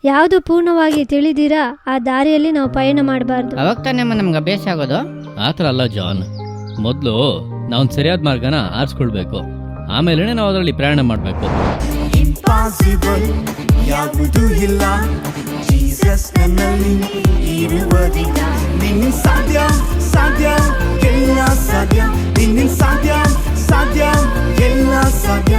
ಯಾವುದು ಪೂರ್ಣವಾಗಿ ತಿಳಿದಿರಾ ಆ ದಾರಿಯಲ್ಲಿ ನಾವು ಪಯಣ ಮಾಡಬಾರ್ದು. ಅವಾಗ ತಾನೇ ನಮ್ಗೆ ಅಭ್ಯಾಸ ಆಗೋದು. ಆ ಥರ ಅಲ್ಲ ಜಾನ್, ಮೊದಲು ನಾವು ಸರಿಯಾದ ಮಾರ್ಗನ ಆರಿಸ್ಕೊಳ್ಬೇಕು, ಆಮೇಲೆ ನಾವು ಅದರಲ್ಲಿ ಪ್ರಯಾಣ ಮಾಡಬೇಕು. ಇಂಪಾಸಿಬಲ್ ಯಾವುದು ಇಲ್ಲ, ಜೀಸಸ್ ನನ್ನಲ್ಲಿ ಇರುವುದಿಲ್ಲ. ನಿನ್ನ ಸಾಧ್ಯ ಸಾಧ್ಯ ಎಲ್ಲ ಸಾಧ್ಯ, ನಿನ್ನ ಸಾಧ್ಯ ಸಾಧ್ಯ ಎಲ್ಲ ಸಾಧ್ಯ.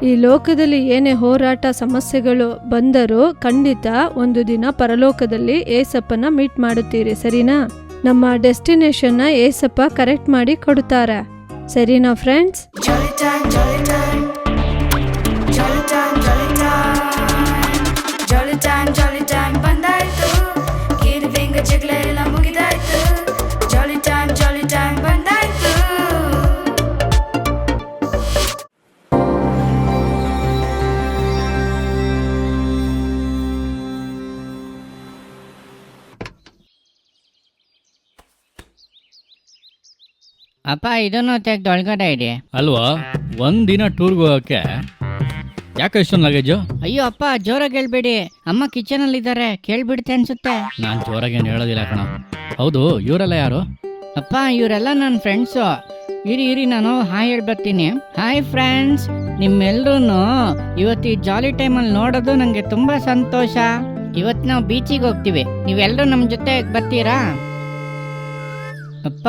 ಈ ಲೋಕದಲ್ಲಿ ಏನೇ ಹೋರಾಟ ಸಮಸ್ಯೆಗಳು ಬಂದರೂ ಖಂಡಿತ ಒಂದು ದಿನ ಪರಲೋಕದಲ್ಲಿ ಏಸಪ್ಪನ ಮೀಟ್ ಮಾಡುತ್ತೀರಿ, ಸರಿನಾ? ನಮ್ಮ ಡೆಸ್ಟಿನೇಷನ್ ನ ಏಸಪ್ಪ ಕರೆಕ್ಟ್ ಮಾಡಿ ಕೊಡುತ್ತಾರೆ, ಸರಿನಾ ಫ್ರೆಂಡ್ಸ್? ಅಪ್ಪ ಇದನ್ನು ತೆಗ್ದು ಒಳಗಡೆ ಇಡಿ. ಅಲ್ವಾ, ಒಂದಿನ ಟೂರ್ಗೆ ಹೋಗೋಕ್ಕೆ ಯಾಕೆ ಇಷ್ಟೊಂದು ಲಗೇಜು? ಅಯ್ಯೋ ಅಪ್ಪ, ಜೋರಾಗಿ ಹೇಳ್ಬೇಡಿ, ಅಮ್ಮ ಕಿಚನ್ ಅಲ್ಲಿ ಇದ್ದಾರೆ, ಕೇಳ್ಬಿಡುತ್ತೆ ಅನ್ಸುತ್ತೆ. ನಾನು ಜೋರಾಗೇನು ಹೇಳೋದಿಲ್ಲ ಕಣ. ಹೌದು, ಇವರೆಲ್ಲ ಯಾರು? ಅಪ್ಪ ಇವರೆಲ್ಲ ನನ್ನ ಫ್ರೆಂಡ್ಸು. ಇರಿ ನಾನು ಹಾಯ್ ಹೇಳ್ಬರ್ತೀನಿ. ಹಾಯ್ ಫ್ರೆಂಡ್ಸ್, ನಿಮ್ಮೆಲ್ರೂ ಇವತ್ತು ಈ ಜಾಲಿ ಟೈಮಲ್ಲಿ ನೋಡೋದು ನಂಗೆ ತುಂಬಾ ಸಂತೋಷ. ಇವತ್ತು ನಾವು ಬೀಚಿಗೆ ಹೋಗ್ತೀವಿ, ನೀವೆಲ್ಲರೂ ನಮ್ಮ ಜೊತೆ ಬರ್ತೀರಾ? ಅಪ್ಪ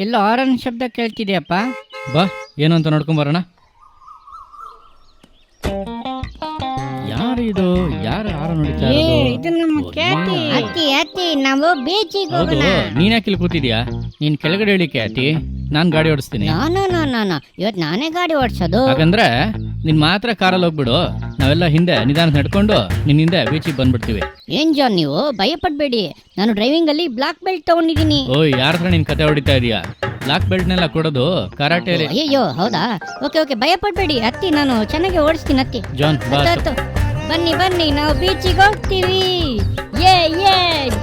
ಎಲ್ಲೋ ಆರನ್ ಶಬ್ದ ಕೇಳ್ತಿದ್ಯಪ್ಪ. ಬಾ, ಏನು ಅಂತ ನೋಡ್ಕೊಂಬರೋಣ. ಯಾರು ಇದು? ಯಾರು ಆರೋ ನೋಡಿತಾ ನಾವು ಬೀಚಿಗೆ ಹೌದು, ನೀನ್ ಯಾಕೆ ಇಲ್ಲಿ ಕೂತಿದ್ಯಾ? ನೀನ್ ಕೆಳಗಡೆ ಹೇಳಿಕೆ ಆತಿ, ನಾನ್ ಗಾಡಿ ಓಡಿಸ್ತೀನಿ. ಇವತ್ತು ನಾನೇ ಗಾಡಿ ಓಡಿಸೋದು. ಹಾಗಂದ್ರೆ ನೀನ್ ಮಾತ್ರ ಕಾರಲ್ಲಿ ಹೋಗ್ಬಿಡು, ನಾವೆಲ್ಲ ಹಿಂದೆ ನಿಧಾನ ನಡ್ಕೊಂಡು ನಿನ್ ಹಿಂದೆ ಬೀಚಿಗೆ ಬಂದ್ಬಿಡ್ತೀವಿ. ಏನ್ ಜಾನ್, ನೀವು ಭಯ ಪಡ್ಬೇಡಿ, ನಾನು ಡ್ರೈವಿಂಗ್ ಅಲ್ಲಿ ಬ್ಲಾಕ್ ಬೆಲ್ಟ್ ತಗೊಂಡಿದ್ದೀನಿ. ಓಯ್, ಯಾರ ಹತ್ರ ನೀನ್ ಕತೆ ಹೊಡಿತಾ ಇದೀಯಾ? ಬ್ಲಾಕ್ ಬೆಲ್ಟ್ ನೆಲ್ಲ ಕೊಡೋದು ಕರಾಟೆಯಲ್ಲಿ. ಅಯ್ಯೋ ಹೌದಾ? ಓಕೆ ಭಯ ಪಡ್ಬೇಡಿ ಅತ್ತಿ, ನಾನು ಚೆನ್ನಾಗಿ ಓಡಿಸ್ತೀನಿ ಅತ್ತಿ. ಜಾನ್ ಬಾ. ಬನ್ನಿ ನಾವು ಬೀಚಿಗೆ ಹೋಗ್ತೀವಿ.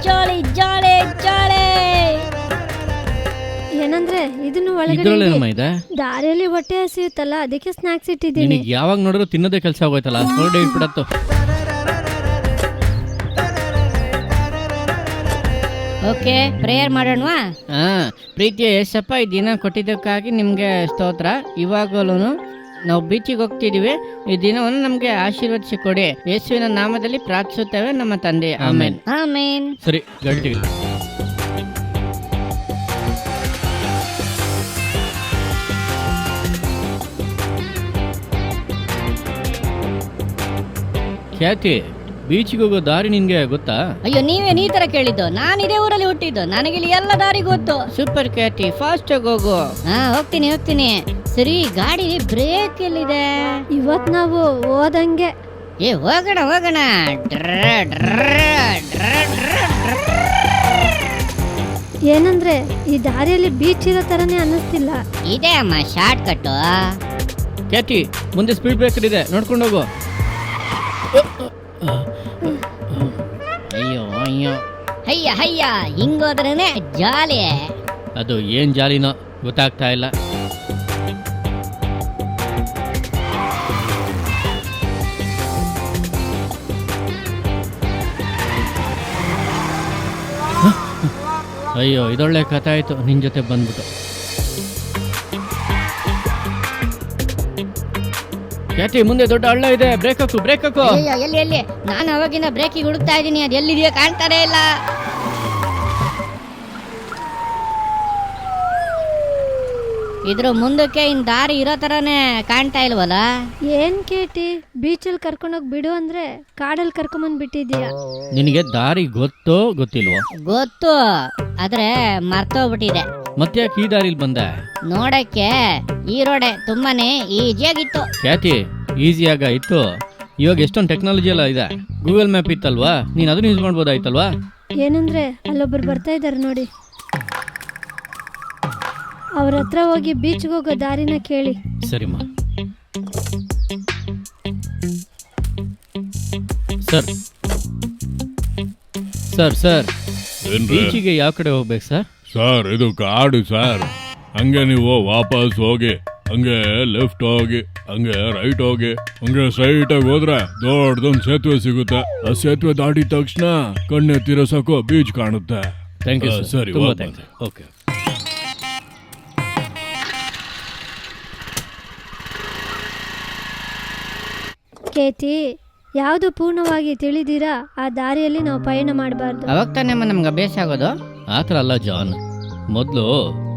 ಜಾಲಿ ಜಾಲಿ ಜಾಲಿ. ಏನಂದ್ರೆ ಇದನ್ನು ಇದ್ರಲ್ಲೇ ಒಳಗಡೆ ನಮ್ಮ ಇದೆ. ದಾರಿಯಲ್ಲಿ ಹೊಟ್ಟೆ ಹಸಿಯುತ್ತಲ್ಲ, ಅದಕ್ಕೆ ಸ್ನಾಕ್ಸ್ ಇಟ್ಟಿದ್ದೀನಿ. ನಿನಗೆ ಯಾವಾಗ ನೋಡಿದ್ರು ತಿನ್ನೋದೇ ಕೆಲಸ ಆಗೋಯ್ತಲ್ಲ, ಹೊರಡೆ ಇಟ್ಬಿಡತ್ತು. Okay, prayer ಮಾಡೋಣವಾ? ಪ್ರೀತಿಯ ಯೇಸಪ್ಪ, ಈ ದಿನ ಕೊಟ್ಟಿದ್ದಕ್ಕಾಗಿ ನಿಮ್ಗೆ ಸ್ತೋತ್ರ. ಇವಾಗಲೂ ನಾವು ಬೀಚಿಗೆ ಹೋಗ್ತಿದೀವಿ, ಈ ದಿನವನ್ನು ನಮ್ಗೆ ಆಶೀರ್ವದಿಸಿ ಕೊಡಿ. ಯೇಸುವಿನ ನಾಮದಲ್ಲಿ ಪ್ರಾರ್ಥಿಸುತ್ತೇವೆ ನಮ್ಮ ತಂದೆ, ಆಮೇನ್. ಆಮೇನ್. ಸರಿ, ಗಟ್ಟಿ. ಖ್ಯಾತಿ, ಬೀಚಿಗೆ ಹೋಗೋ ದಾರಿ ನಿನ್ಗೆ ಗೊತ್ತಾ? ಅಯ್ಯೋ, ನೀವೇನ್ ಈ ತರ ಕೇಳಿದ್ದು? ನಾನು ಇದೇ ಊರಲ್ಲಿ ಹುಟ್ಟಿದ್ದು, ನನಗೆ ಇಲ್ಲಿ ಎಲ್ಲ ದಾರಿ ಗೊತ್ತು. ಸೂಪರ್ ಖ್ಯಾತಿ, ಫಾಸ್ಟ್ ಆಗಿ ಹೋಗು. ಹೋಗ್ತೀನಿ. ಸರಿ, ಗಾಡಿ ಬ್ರೇಕ್ ಎಲ್ಲಿದೆ? ಇವತ್ ನಾವು ಹೋದಂಗೆ. ಹೋಗೋಣ. ಏನಂದ್ರೆ ಈ ದಾರಿಯಲ್ಲಿ ಬೀಚ್ ಇರೋ ತರನೇ ಅನ್ನಿಸ್ತಿಲ್ಲ. ಇದೆ ಅಮ್ಮ, ಶಾರ್ಟ್ ಕಟ್. ಖ್ಯಾತಿ, ಮುಂದೆ ಸ್ಪೀಡ್ ಬ್ರೇಕರ್ ಇದೆ, ನೋಡ್ಕೊಂಡು ಹೋಗು. ಅಯ್ಯೋ ಹಯ್ಯ ಹಿಂಗೋದ್ರೇನೆ ಜಾಲಿ. ಅದು ಏನ್ ಜಾಲಿನೋ ಗೊತ್ತಾಗ್ತಾ ಇಲ್ಲ. ಅಯ್ಯೋ, ಇದೊಳ್ಳೆ ಕಥೆ ಆಯ್ತು ನಿನ್ ಜೊತೆ ಬಂದ್ಬಿಟ್ಟು. ಖ್ಯಾತಿ, ಮುಂದೆ ದೊಡ್ಡ ಹಳ್ಳ ಇದೆ, ಬ್ರೇಕ್ ಹಾಕು. ಎಲ್ಲಿ? ನಾನು ಅವಾಗಿಂದ ಬ್ರೇಕಿಗೆ ಹುಡುಕ್ತಾ ಇದ್ದೀನಿ, ಅದು ಎಲ್ಲಿದೆಯೋ ಕಾಣ್ತಾನೆ ಇಲ್ಲ. ಇದ್ರ ಮುಂದಕ್ಕೆ ಇನ್ ದಾರಿ ಇರೋ ತರನೇ ಕಾಣ್ತಾ ಇಲ್ವಲ್ಲ? ಏನ್ ಕೇಟಿ, ಬೀಚಲ್ಲಿ ಕರ್ಕೊಂಡೋಗ್ ಬಿಡು ಅಂದ್ರೆ ಕಾಡಲ್ಲಿ ಕರ್ಕೊಂಬಂದ್ ಬಿಟ್ಟಿದ್ಯಾ. ನಿನಗೆ ದಾರಿ ಗೊತ್ತೋ ಗೊತ್ತಿಲ್ವೋ? ಗೊತ್ತು, ಆದ್ರೆ ಮರ್ತೋಗ್ಬಿಟ್ಟಿದೆ. ಮತ್ತೆ ಯಾಕೆ ಈ ದಾರಿಲಿ ಬಂದೆ? ನೋಡಕ್ಕೆ ಈ ರೋಡೆ ತುಂಬಾನೇ ಈಜಿಯಾಗಿತ್ತು. ಖ್ಯಾತಿ, ಈಸಿಯಾಗ ಇತ್ತು. ಇವಾಗ ಎಷ್ಟೊಂದು ಟೆಕ್ನಾಲಜಿ ಎಲ್ಲ ಇದೆ, ಗೂಗಲ್ ಮ್ಯಾಪ್ ಇತ್ತಲ್ವಾ, ನೀನ್ ಅದನ್ನ ಯೂಸ್ ಮಾಡ್ಬೋದಾಯ್ತಲ್ವಾ? ಏನಂದ್ರೆ ಅಲ್ಲೊಬ್ರು ಬರ್ತಾ ಇದಾರೆ ನೋಡಿ, ಅವ್ರ ಹತ್ರ ಹೋಗಿ ಬೀಚ್ಗೆ ಹೋಗೋ ದಾರಿನ ಕೇಳಿ. ಸರಿಮ್ಮ. ಸರ್ ಬೀಚಿಗೆ ಯಾವ ಕಡೆ ಹೋಗ್ಬೇಕು ಸರ್? ಸರ್, ಇದು ಕಾಡು ಸರ್. ಹಂಗೆ ನೀವು ವಾಪಸ್ ಹೋಗಿ, ಹಂಗೆ ಲೆಫ್ಟ್ ಹೋಗಿ, ಹಂಗೆ ರೈಟ್ ಹೋಗಿ ಹಂಗೆ ಸ್ಟ್ರೈಟ್ ಆಗಿ ಹೋದ್ರೆ ದೊಡ್ಡದೊಂದು ಸೇತುವೆ ಸಿಗುತ್ತೆ. ಆ ಸೇತುವೆ ದಾಟಿದ ತಕ್ಷಣ ಕಣ್ಣೆತ್ತಿರೋ ಸಾಕು ಬೀಚ್ ಕಾಣುತ್ತೆ. ಥ್ಯಾಂಕ್ ಯು ಸರಿ, ತುಂಬಾ ಹೋಗ್ ಥ್ಯಾಂಕ್ಸ್. ಓಕೆ. ಕೇತಿ, ಯಾವುದು ಪೂರ್ಣವಾಗಿ ತಿಳಿದಿರಾ ಆ ದಾರಿಯಲ್ಲಿ ನಾವು ಪಯಣ ಮಾಡಬಾರ್ದು. ಅವಾಗ ತಾನೇ ನಮ್ಗೆ ಅಭ್ಯಾಸ ಆಗೋದು. ಆ ಥರ ಅಲ್ಲ ಜಾನ್, ಮೊದಲು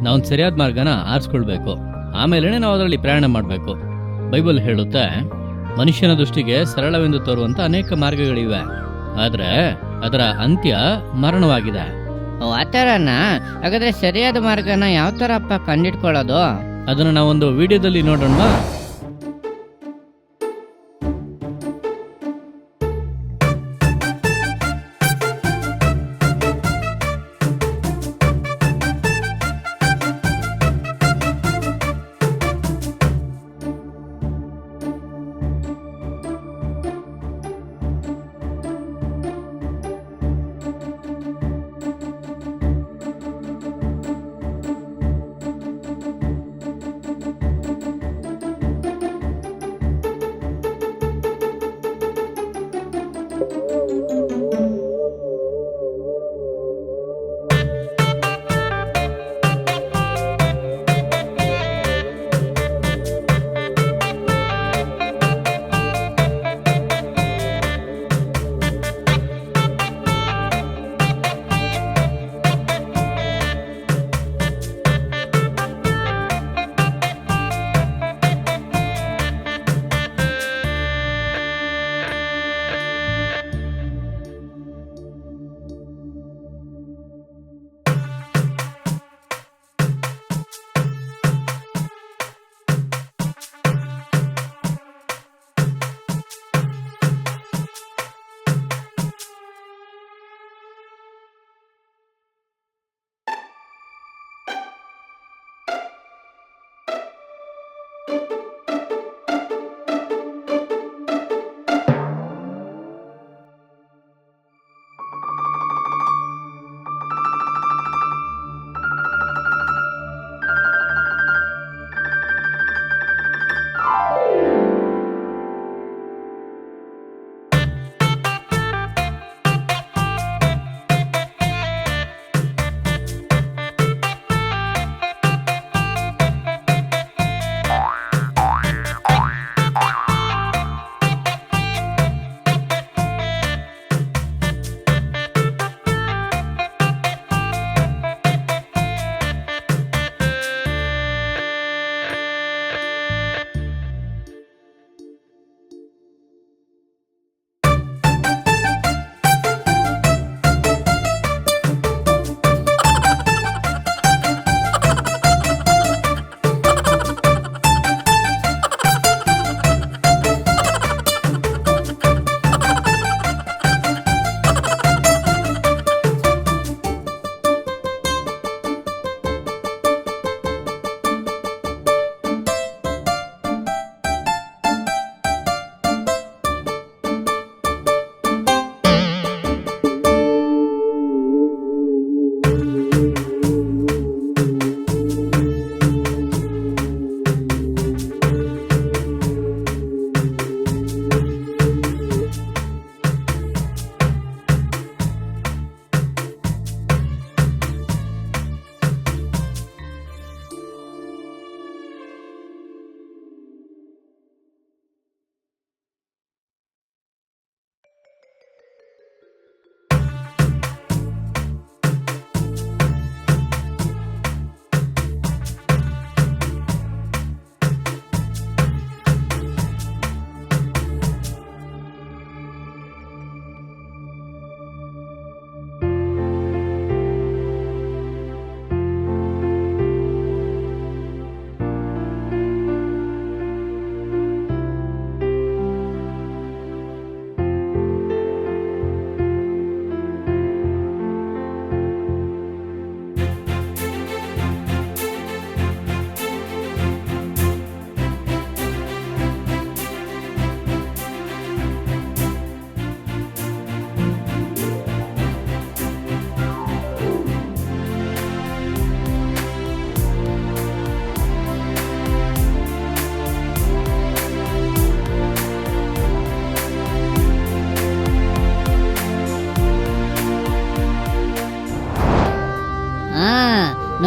ನಾವು ಸರಿಯಾದ ಮಾರ್ಗನ ಆರಿಸ್ಕೊಳ್ಬೇಕು, ಆಮೇಲೆ ನಾವು ಅದರಲ್ಲಿ ಪ್ರಯಾಣ ಮಾಡಬೇಕು. ಬೈಬಲ್ ಹೇಳುತ್ತೆ, ಮನುಷ್ಯನ ದೃಷ್ಟಿಗೆ ಸರಳವೆಂದು ತೋರುವಂತ ಅನೇಕ ಮಾರ್ಗಗಳಿವೆ, ಆದರೆ ಅದರ ಅಂತ್ಯ ಮರಣವಾಗಿದೆ. ಓ ಆ ಥರನಾ? ಹಾಗಾದ್ರೆ ಸರಿಯಾದ ಮಾರ್ಗನ ಯಾವ ಥರ ಅಪ್ಪ ಕಂಡಿಡ್ಕೊಳ್ಳೋದು? ಅದನ್ನು ನಾವೊಂದು ವಿಡಿಯೋದಲ್ಲಿ ನೋಡೋಣ.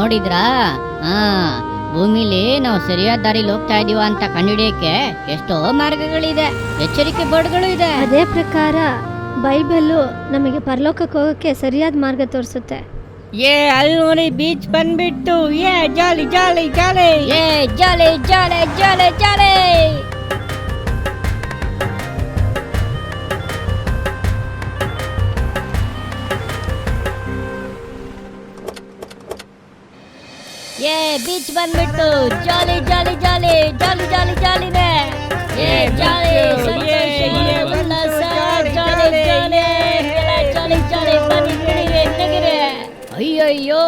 ನೋಡಿದ್ರಾ? ಹಾ, ಭೂಮಿಲಿ ನಾವು ಸರಿಯಾದ ದಾರಿಲಿ ಹೋಗ್ತಾ ಇದೀವ ಅಂತ ಕಂಡುಹಿಡಿಯಕ್ಕೆ ಎಷ್ಟೋ ಮಾರ್ಗಗಳಿದೆ, ಎಚ್ಚರಿಕೆ ಬೋರ್ಡ್ಗಳು ಇದೆ. ಅದೇ ಪ್ರಕಾರ ಬೈಬಲ್ಲು ನಮಗೆ ಪರಲೋಕಕ್ಕೆ ಹೋಗೋಕ್ಕೆ ಸರಿಯಾದ ಮಾರ್ಗ ತೋರಿಸುತ್ತೆ. ಅಲ್ಲಿ ನೋಡಿ ಬೀಚ್ ಬಂದ್ಬಿಟ್ಟು, ಜಾಲಿ ಜಾಲಿ ಜಾಲಿ, ಜಾಲಿ ಜಾಲಿ ಜಾಲಿ ಜಾಲಿ. ಬೀಚ್ ಬಂದ್ಬಿಟ್ಟು ಜಾಲಿ ಜಾಲಿ ಜಾಲಿ ಜಾಲಿ ಜಾಲಿ ಜಾಲಿನೇ. ಜಾಲಿ ಜಾಲಿ ಜಾಲಿ ಬನ್ನಿ. ಅಯ್ಯಯ್ಯೋ,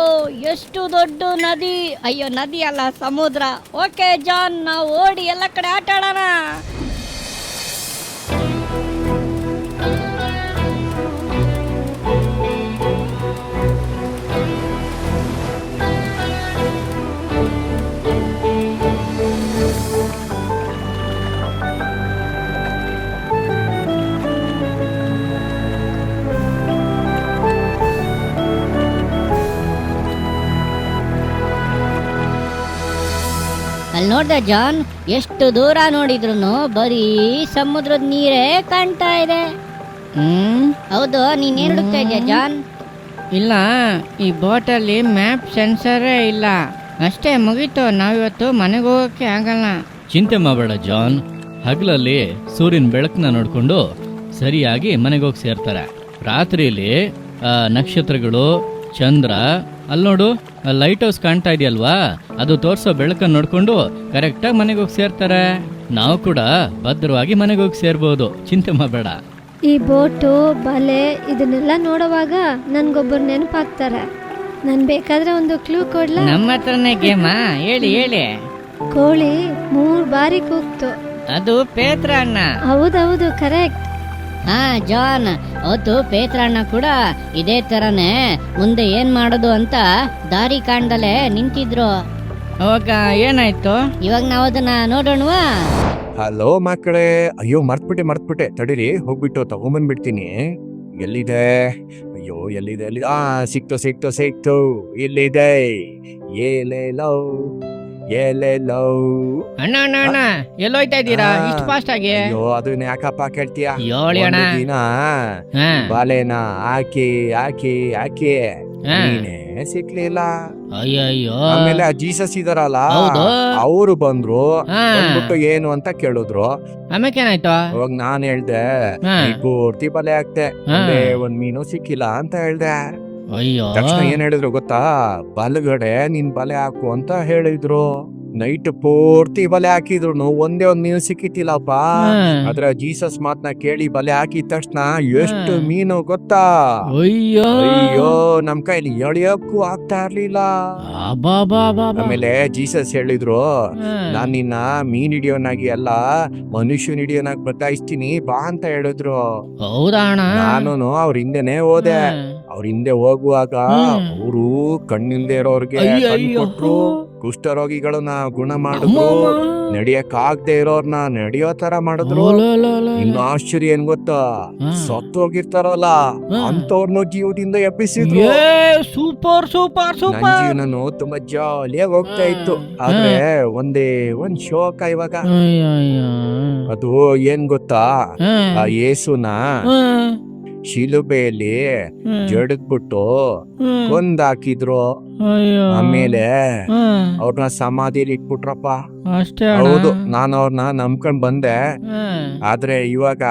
ಎಷ್ಟು ದೊಡ್ಡ ನದಿ. ಅಯ್ಯೋ, ನದಿ ಅಲ್ಲ, ಸಮುದ್ರ. ಓಕೆ ಜಾನ್, ನಾವು ಓಡಿ ಎಲ್ಲ ಕಡೆ ಆಟ ಆಡೋಣ. ಅಲ್ಲಿ ನೋಡ್ದೆ ಜಾನ್, ಎಷ್ಟು ದೂರ ನೋಡಿದ್ರು ಬರೀ ಸಮುದ್ರದ ನೀರೇ ಕಾಣ್ತಾ ಇದೆ. ಹೌದು, ನೀನೇನ್ ಹುಡುಕ್ತಾ ಇದೆಯಾ ಜಾನ್? ಇಲ್ಲ, ಈ ಬೋಟಲ್ಲಿ ಮ್ಯಾಪ್ ಸೆನ್ಸರೇ ಇಲ್ಲ. ಅಷ್ಟೇ, ಮುಗೀತು. ನಾವಿವತ್ತು ಮನೆಗೆ ಹೋಗಕ್ಕೆ ಆಗಲ್ಲ. ಚಿಂತೆ ಮಾಡಬೇಡ ಜಾನ್, ಹಗಲಲ್ಲಿ ಸೂರ್ಯನ ಬೆಳಕನ್ನ ನೋಡ್ಕೊಂಡು ಸರಿಯಾಗಿ ಮನೆಗೋಗಿ ಸೇರ್ತಾರೆ. ರಾತ್ರಿಯಲ್ಲಿ ನಕ್ಷತ್ರಗಳು, ಚಂದ್ರ, ಅಲ್ಲಿ ನೋಡು ಲೈಟ್ ಹೌಸ್ ಕಾಣ್ತಾ ಇದೆಯಲ್ವಾ, ಅದು ತೋರ್ಸೋ ಬೆಳಕನ್ನು ನೋಡ್ಕೊಂಡು ಕರೆಕ್ಟಾಗಿ ಮನೆಗೆ ಹೋಗಿ ಸೇರ್ತಾರೆ. ನಾವು ಕೂಡ ಭದ್ರವಾಗಿ ಮನೆಗೆ ಹೋಗಿ ಸೇರ್ಬೋದು, ಚಿಂತೆ ಮಾಡಬೇಡ. ಈ ಬೋಟು, ಬಲೆ ಇದನ್ನೆಲ್ಲ ನೋಡುವಾಗ ನನ್ಗೊಬ್ಬರು ನೆನಪಾಗ್ತಾರೆ. ನಾನು ಬೇಕಾದ್ರೆ ಒಂದು ಕ್ಲೂ ಕೊಡ್ಲಾ? ನಮ್ಮ ಹತ್ರನೇ ಗೇಮಾ? ಹೇಳಿ ಹೇಳಿ. ಕೋಳಿ 3 ಬಾರಿ ಕೂಗ್ತು. ಅದು ಪೇತ್ರ ಅಣ್ಣ. ಹೌದೌದು, ಕರೆಕ್ಟ್. ಹಾ ಜಾನ್, ಅವತ್ತು ಪೇತ್ರ ಅಣ್ಣ ಕೂಡ ಇದೇ ತರನೇ ಮುಂದೆ ಏನ್ ಮಾಡೋದು ಅಂತ ದಾರಿ ಕಾಣ್ದಲೆ ನಿಂತಿದ್ರು. ಅವಾಗ ಏನಾಯ್ತು? ಇವಾಗ ನಾವು ಅದನ್ನ ನೋಡೋಣವಾ? ಹಲೋ ಮಕ್ಕಳೇ, ಅಯ್ಯೋ ಮರ್ತ್ಬಿಟ್ಟೆ ತಡೀರಿ, ಹೋಗ್ಬಿಟ್ಟು ತಗೊಂಬಂದ್ಬಿಡ್ತೀನಿ. ಎಲ್ಲಿದೆ? ಅಯ್ಯೋ ಎಲ್ಲಿದೆ? ಸಿಕ್ತು, ಇಲ್ಲಿದೆ. ಎಲ್ಲೆಲ್ಲೋ ಅಣ್ಣ ಎಲ್ಲೋಯ್ತಾ ಇದ್ದೀರಾ ಇಷ್ಟು ಫಾಸ್ಟ್ ಆಗಿ? ಅಯ್ಯೋ ಅದನ್ನ ಯಾಕಪ್ಪ ಕೇಳ್ತೀಯ? ಹೇಳಿ ಅಣ್ಣ. ಒಂದು ದಿನ ಬಾಲೆನ ಹಾಕಿ ನೀನೇ ಸಿಕ್ಲಿಲ್ಲ. ಅಯ್ಯಯ್ಯೋ. ಆಮೇಲೆ ಆ ಜೀಸಸ್ ಇದಾರಲ್ಲ, ಅವರು ಬಂದ್ರು, ಬಂದ್ಬಿಟ್ಟು ಏನು ಅಂತ ಕೇಳಿದ್ರು. ಆಮೇಲೆ ಏನಾಯ್ತು? ಅವಾಗ ನಾನ್ ಹೇಳ್ದೆ, ಪೂರ್ತಿ ಬಲೆ ಹಾಕ್ತೆ, ಒಂದ್ ಮೀನು ಸಿಕ್ಕಿಲ್ಲ ಅಂತ ಹೇಳ್ದೆ. ಅಯ್ಯೋ. ತಕ್ಷಣ ಏನ್ ಹೇಳಿದ್ರು ಗೊತ್ತಾ? ಬಲಗಡೆ ನಿನ್ ಬಲೆ ಹಾಕು ಅಂತ ಹೇಳಿದ್ರು. ನೈಟ್ ಪೂರ್ತಿ ಬಲೆ ಹಾಕಿದ್ರು, ಒಂದೇ ಒಂದ್ ಮೀನು ಸಿಕ್ಕಿತಿಲ್ಲಪ್ಪ. ಆದ್ರೆ ಜೀಸಸ್ ಮಾತನ್ನ ಕೇಳಿ ಬಲೆ ಹಾಕಿದ ತಕ್ಷಣ ಎಷ್ಟು ಮೀನು ಗೊತ್ತಾ? ಅಯ್ಯೋ ನಮ್ ಕೈಲಿ ಎಳಿಯಕ್ಕೂ ಆಗ್ತಾ ಇರ್ಲಿಲ್ಲ. ಆಮೇಲೆ ಜೀಸಸ್ ಹೇಳಿದ್ರು, ನಾನ್ ನಿನ್ನ ಮೀನ್ ಹಿಡಿಯೋನಾಗಿ ಅಲ್ಲ, ಮನುಷ್ಯನ್ ಹಿಡಿಯೋನಾಗಿ ಬದಲಾಯಿಸ್ತೀನಿ ಬಾ ಅಂತ ಹೇಳಿದ್ರು. ನಾನು ಅವ್ರ ಹಿಂದೆನೆ ಹೋದೆ. ಅವ್ರ ಹಿಂದೆ ಹೋಗುವಾಗ ಅವರು ಕಣ್ಣಿಲ್ದೇ ಇರೋರ್ಗೆ ಕೊಟ್ರು, ಕುಷ್ಠರೋಗಿಗಳನ್ನ ಗುಣ ಮಾಡಿದ್ರು, ನಡಿಯಕ್ ಆಗದೆ ಇರೋರ್ನ ನಡೆಯೋ ತರ ಮಾಡಿದ್ರು. ಇನ್ನು ಆಶ್ಚರ್ಯ ಏನ್ ಗೊತ್ತಾ? ಸತ್ತೋಗಿರ್ತಾರಲ್ಲ ಅಂತವ್ರನ್ನು ಜೀವದಿಂದ ಎಬ್ಬಿಸಿದ್ರು. Super super super. ನನ್ ಜೀವನನು ತುಂಬಾ ಜಾಲಿಯಾಗಿ ಹೋಗ್ತಾ ಇತ್ತು. ಆದ್ರೆ ಒಂದ್ ಶೋಕ ಇವಾಗ. ಅದು ಏನ್ ಗೊತ್ತಾ? ಆ ಯೇಸುನ ಶಿಲುಬೆಯಲ್ಲಿ ಜಡದ್ಬಿಟ್ಟು ಕೊಂದಾಕಿದ್ರು. ಆಮೇಲೆ ಅವ್ರನ್ನ ಸಮಾಧಿಲಿ ಇಟ್ಬಿಟ್ರಪ್ಪ. ಹೌದು, ನಾನು ಅವ್ರನ್ನ ನಂಬ್ಕೊಂಡ್ ಬಂದೆ. ಆದ್ರೆ ಇವಾಗ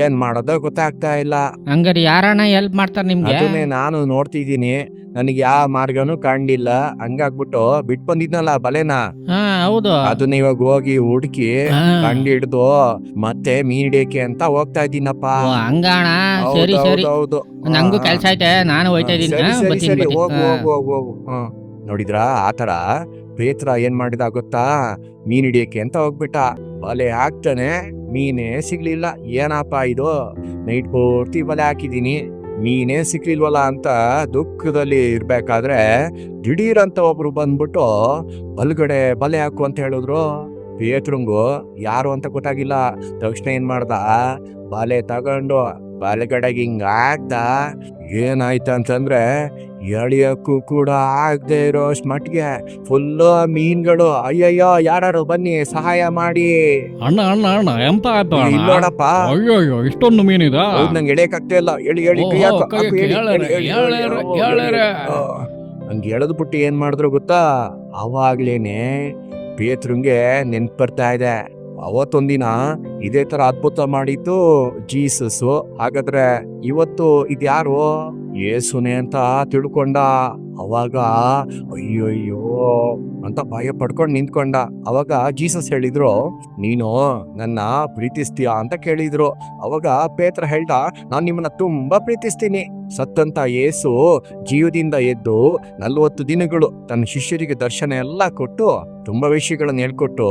ಏನ್ ಮಾಡೋದೋ ಗೊತ್ತಾಗ್ತಾ ಇಲ್ಲ. ಹಂಗಾರೆ ಯಾರಣ್ಣ ಹೆಲ್ಪ್ ಮಾಡ್ತಾರೆ ನಿಮ್ಗೆ? ಅದನ್ನೇ ನಾನು ನೋಡ್ತಿದೀನಿ, ನನಗೆ ಯಾವ ಮಾರ್ಗನೂ ಕಾಣ್ಲಿಲ್ಲ. ಹಂಗಾಗ್ಬಿಟ್ಟು ಬಿಟ್ ಬಂದಿದ್ನಲ್ಲ ಬಲೆನ, ಹೌದು, ಅದನ್ನ ಇವಾಗ ಹೋಗಿ ಹುಡುಕಿ ಕಂಡು ಹಿಡ್ದು ಮತ್ತೆ ಮೀನ್ ಹಿಡಿಯಕ್ಕೆ ಅಂತ ಹೋಗ್ತಾ ಇದ್ದೀನಪ್ಪ. ಹಂಗಣ? ಸರಿ ಸರಿ, ಹೌದು, ನಂಗೂ ಕೆಲ್ಸ ಐತೆ, ನಾನು ಹೋಯ್ತಾ ಇದ್ದೀನಿ. ಹೋಗು. ನೋಡಿದ್ರಾ ಆತರ ಪೇತ್ರ ಏನ್ ಮಾಡಿದ ಗೊತ್ತಾ? ಮೀನ್ ಹಿಡಿಯಕ್ಕೆ ಅಂತ ಹೋಗ್ಬಿಟ್ಟ. ಬಲೆ ಹಾಕ್ತಾನೆ, ಮೀನೇ ಸಿಗ್ಲಿಲ್ಲ. ಏನಪ್ಪ ಇದು, ನೈಟ್ ಪೂರ್ತಿ ಬಲೆ ಹಾಕಿದೀನಿ, ಮೀನೇ ಸಿಕ್ಲಿಲ್ವಲ್ಲ ಅಂತ ದುಃಖದಲ್ಲಿ ಇರ್ಬೇಕಾದ್ರೆ ದಿಢೀರ್ ಅಂತ ಒಬ್ರು ಬಂದ್ಬಿಟ್ಟು ಬಲ್ಗಡೆ ಬಲೆ ಹಾಕು ಅಂತ ಹೇಳಿದ್ರು. ಪೇತ್ರಂಗು ಯಾರು ಅಂತ ಗೊತ್ತಾಗಿಲ್ಲ. ತಕ್ಷಣ ಏನ್ ಮಾಡ್ದ, ಬಲೆ ತಗೊಂಡು ಬಲಗಡೆಗೆ ಹಿಂಗ ಹಾಕ್ದ. ಏನಾಯ್ತಂತಂದ್ರೆ ಎಳಿಯಕ್ಕೂ ಕೂಡ ಆಗದೆ ಇರೋ ಮಟ್ಟಿಗೆ ಫುಲ್ ಮೀನ್ಗಳು. ಅಯ್ಯಯ್ಯೋ, ಯಾರು ಬನ್ನಿ ಸಹಾಯ ಮಾಡಿ. ಅಣ್ಣ ಅಣ್ಣ ಅಣ್ಣ ಎಂತ ಆಯ್ತು ಅಣ್ಣ? ಇಲ್ಲಿ ನೋಡಪ್ಪ, ಅಯ್ಯೋ ಇಷ್ಟೊಂದು ಮೀನಿದ? ಹೌದ್, ನಂಗೆ ಎಳೆಯಕ್ಕಾಗ್ತಾ ಇಲ್ಲ. ಎಳಿ ಎಳಿ ಓ, ಕೈ ಹಾಕು, ಕೈ ಹಾಕು, ಎಳಿ, ಎಳೆರೆ, ಎಳಿ, ಎಳಿ, ಎಳೆರೆ, ಎಳಿ, ಎಳೆರೆ. ಹಂಗೆ ಎಳೆದು ಬಿಟ್ಟು ಏನ್ ಮಾಡಿದ್ರು ಗೊತ್ತಾ? ಅವಾಗ್ಲೇನೆ ಪೇತ್ರನ್ಗೆ ನೆನ್ಪು ಬರ್ತಾ ಇದೆ, ಅವತ್ತೊಂದಿನ ಇದೇ ತರ ಅದ್ಭುತ ಮಾಡಿದ್ದು ಜೀಸಸ್. ಹಾಗಾದ್ರೆ ಇವತ್ತು ಇದ್ಯಾರು? ಯೇಸುನೆ ಅಂತ ತಿಳ್ಕೊಂಡ. ಅವಾಗ ಅಯ್ಯಯ್ಯೋ ಅಂತ ಭಯ ಪಡ್ಕೊಂಡು ನಿಂತ್ಕೊಂಡ. ಅವಾಗ ಜೀಸಸ್ ಹೇಳಿದ್ರು, ನೀನು ನನ್ನ ಪ್ರೀತಿಸ್ತೀಯಾ ಅಂತ ಕೇಳಿದ್ರು. ಅವಾಗ ಪೇತ್ರ ಹೇಳ್ದ, ನಾನ್ ನಿಮ್ಮನ್ನ ತುಂಬಾ ಪ್ರೀತಿಸ್ತೀನಿ. ಸತ್ತಂತ ಯೇಸು ಜೀವದಿಂದ ಎದ್ದು 40 ದಿನಗಳು ತನ್ನ ಶಿಷ್ಯರಿಗೆ ದರ್ಶನ ಎಲ್ಲ ಕೊಟ್ಟು ತುಂಬಾ ವಿಷಯಗಳನ್ನ ಹೇಳ್ಕೊಟ್ಟು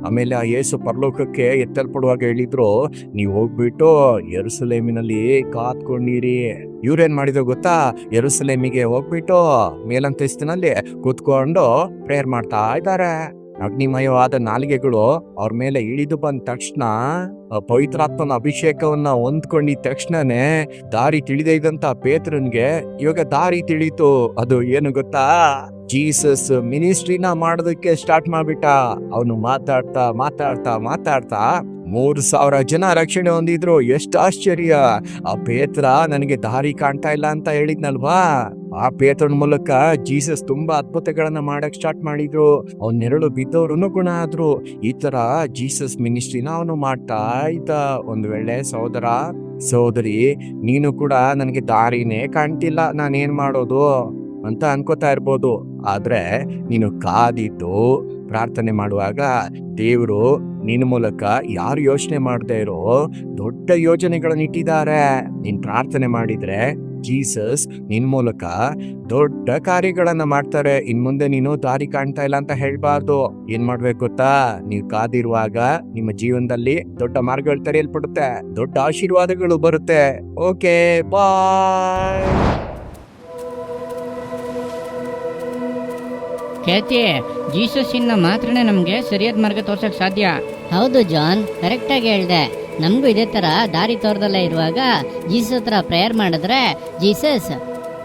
ಆಮೇಲೆ ಆ ಯೇಸು ಪರಲೋಕಕ್ಕೆ ಎತ್ತಲ್ಪಡುವಾಗ ಹೇಳಿದ್ರು, ನೀವು ಹೋಗ್ಬಿಟ್ಟು ಯೆರೂಸಲೇಮಿನಲ್ಲಿ ಕಾತ್ಕೊಂಡಿರಿ. ಇವ್ರೇನ್ ಮಾಡಿದ್ರು ಗೊತ್ತಾ? ಯೆರೂಸಲೇಮಿಗೆ ಹೋಗ್ಬಿಟ್ಟು ಮೇಲಂತಸ್ತಿನಲ್ಲಿ ಕೂತ್ಕೊಂಡು ಪ್ರೇಯರ್ ಮಾಡ್ತಾ ಇದ್ದಾರೆ. ಅಗ್ನಿಮಯವಾದ ನಾಲಿಗೆಗಳು ಅವ್ರ ಮೇಲೆ ಇಳಿದು ಬಂದ ತಕ್ಷಣ ಪವಿತ್ರಾತ್ಮನ ಅಭಿಷೇಕವನ್ನ ಹೊಂದ್ಕೊಂಡಿದ ತಕ್ಷಣನೇ ದಾರಿ ತಿಳಿದೇ ಇದ್ದಂತ ಪೇತ್ರನ್ಗೆ ಇವಾಗ ದಾರಿ ತಿಳಿತು. ಅದು ಏನು ಗೊತ್ತಾ? ಜೀಸಸ್ ಮಿನಿಸ್ಟ್ರಿನ ಮಾಡೋದಕ್ಕೆ ಸ್ಟಾರ್ಟ್ ಮಾಡ್ಬಿಟ್ಟ. ಅವನು ಮಾತಾಡ್ತಾ ಮಾತಾಡ್ತಾ ಮಾತಾಡ್ತಾ 3,000 ಜನ ರಕ್ಷಣೆ ಹೊಂದಿದ್ರು. ಎಷ್ಟು ಆಶ್ಚರ್ಯ! ಆ ಪೇತ್ರ ನನಗೆ ದಾರಿ ಕಾಣ್ತಾ ಇಲ್ಲ ಅಂತ ಹೇಳಿದ್ನಲ್ವಾ, ಆ ಪೇತ್ರನ ಮೂಲಕ ಜೀಸಸ್ ತುಂಬಾ ಅದ್ಭುತಗಳನ್ನ ಮಾಡಕ್ ಸ್ಟಾರ್ಟ್ ಮಾಡಿದ್ರು. ಅವ್ನ ನೆರಳು ಬಿದ್ದವ್ರು ಗುಣ ಆದ್ರು. ಈ ತರ ಜೀಸಸ್ ಮಿನಿಸ್ಟ್ರಿನ ಅವನು ಮಾಡ್ತಾ ಇದ್ದ. ಒಂದು ವೇಳೆ ಸಹೋದರ ಸಹೋದರಿ, ನೀನು ಕೂಡ ನನಗೆ ದಾರಿನೇ ಕಾಣ್ತಿಲ್ಲ, ನಾನೇನ್ ಮಾಡೋದು ಅಂತ ಅನ್ಕೋತಾ ಇರ್ಬೋದು. ಆದ್ರೆ ನೀನು ಕಾದಿದ್ದು ಪ್ರಾರ್ಥನೆ ಮಾಡುವಾಗ ದೇವರು ನಿನ್ನ ಮೂಲಕ ಯಾರು ಯೋಚನೆ ಮಾಡದೇ ಇರೋ ದೊಡ್ಡ ಯೋಜನೆಗಳನ್ನ ಇಟ್ಟಿದ್ದಾರೆ. ನೀನ್ ಪ್ರಾರ್ಥನೆ ಮಾಡಿದ್ರೆ ಜೀಸಸ್ ನಿನ್ ಮೂಲಕ ದೊಡ್ಡ ಕಾರ್ಯಗಳನ್ನ ಮಾಡ್ತಾರೆ. ಇನ್ ಮುಂದೆ ನೀನು ದಾರಿ ಕಾಣ್ತಾ ಇಲ್ಲ ಅಂತ ಹೇಳ್ಬಾರ್ದು. ಏನ್ ಮಾಡ್ಬೇಕು ಗೊತ್ತಾ? ನೀವು ಕಾದಿರುವಾಗ ನಿಮ್ಮ ಜೀವನದಲ್ಲಿ ದೊಡ್ಡ ಮಾರ್ಗಗಳು ತೆರೆಯಲ್ಪಡುತ್ತೆ, ದೊಡ್ಡ ಆಶೀರ್ವಾದಗಳು ಬರುತ್ತೆ. ಓಕೆ, ಬಾಯ್. ಕೇಳ್ತಿ, ಜೀಸಸ್ ಇಂದ ಮಾತ್ರನೇ ನಮ್ಗೆ ಸರಿಯಾದ ಮಾರ್ಗ ತೋರ್ಸಕ್ ಸಾಧ್ಯ. ಹೌದು ಜಾನ್, ಕರೆಕ್ಟಾಗಿ ಹೇಳ್ದೆ. ನಮಗೂ ಇದೇ ತರ ದಾರಿ ತೋರ್ದಲ್ಲೇ ಇರುವಾಗ ಜೀಸಸ್ ಹತ್ರ ಪ್ರೇಯರ್ ಮಾಡಿದ್ರೆ ಜೀಸಸ್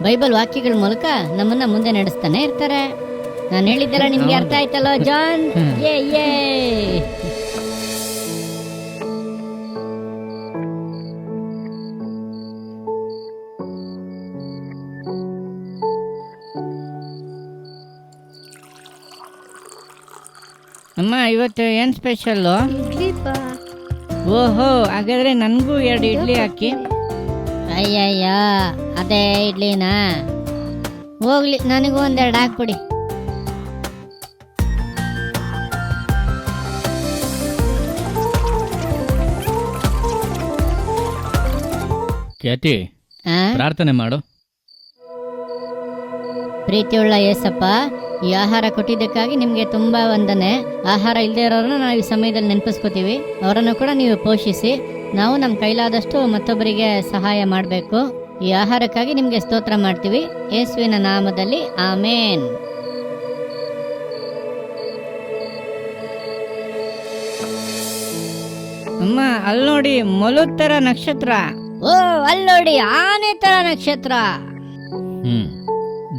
ಬೈಬಲ್ ವಾಕ್ಯಗಳ ಮೂಲಕ ನಮ್ಮನ್ನ ಮುಂದೆ ನಡೆಸ್ತಾನೆ ಇರ್ತಾರೆ. ನಾನು ಹೇಳಿದ್ದೆಲ್ಲ ನಿಮ್ಗೆ ಅರ್ಥ ಆಯ್ತಲ್ಲೋ ಜಾನ್? ಯೇ ಯೇ. ಅಮ್ಮ, ಇವತ್ತು ಏನ್ ಸ್ಪೆಷಲ್ಲು? ಇಡ್ಲಿಪಾ. ಓಹೋ, ಹಾಗಾದ್ರೆ ನನ್ಗೂ 2 ಇಡ್ಲಿ ಹಾಕಿ. ಅಯ್ಯಯ್ಯ, ಅದೇ ಇಡ್ಲಿನಾ? ಹೋಗ್ಲಿ, ನನಗೂ 1-2 ಹಾಕ್ಬಿಡಿ. ಖ್ಯಾತಿ, ಪ್ರಾರ್ಥನೆ ಮಾಡು. ಪ್ರೀತಿಯುಳ್ಳ ಯೇಸಪ್ಪ, ಈ ಆಹಾರ ಕೊಟ್ಟಿದ್ದಕ್ಕಾಗಿ ನಿಮಗೆ ತುಂಬಾ ವಂದನೆ. ಆಹಾರ ಇಲ್ಲದೆ ಇರೋರನ್ನ ನಾವು ಈ ಸಮಯದಲ್ಲಿ ನೆನಪಿಸ್ಕೋತೀವಿ. ಅವರನ್ನು ಕೂಡ ನೀವು ಪೋಷಿಸಿ, ನಾವು ನಮ್ಮ ಕೈಲಾದಷ್ಟು ಮತ್ತೊಬ್ಬರಿಗೆ ಸಹಾಯ ಮಾಡಬೇಕು. ಈ ಆಹಾರಕ್ಕಾಗಿ ನಿಮಗೆ ಸ್ತೋತ್ರ ಮಾಡ್ತೀವಿ, ಯೇಸುವಿನ ನಾಮದಲ್ಲಿ, ಆಮೇನ್. ಅಮ್ಮ, ಅಲ್ಲಿ ನೋಡಿ, ಮೊಲದ ತರ ನಕ್ಷತ್ರ. ಓ, ಅಲ್ಲೋಡಿ, ಆನೆ ತರ ನಕ್ಷತ್ರ.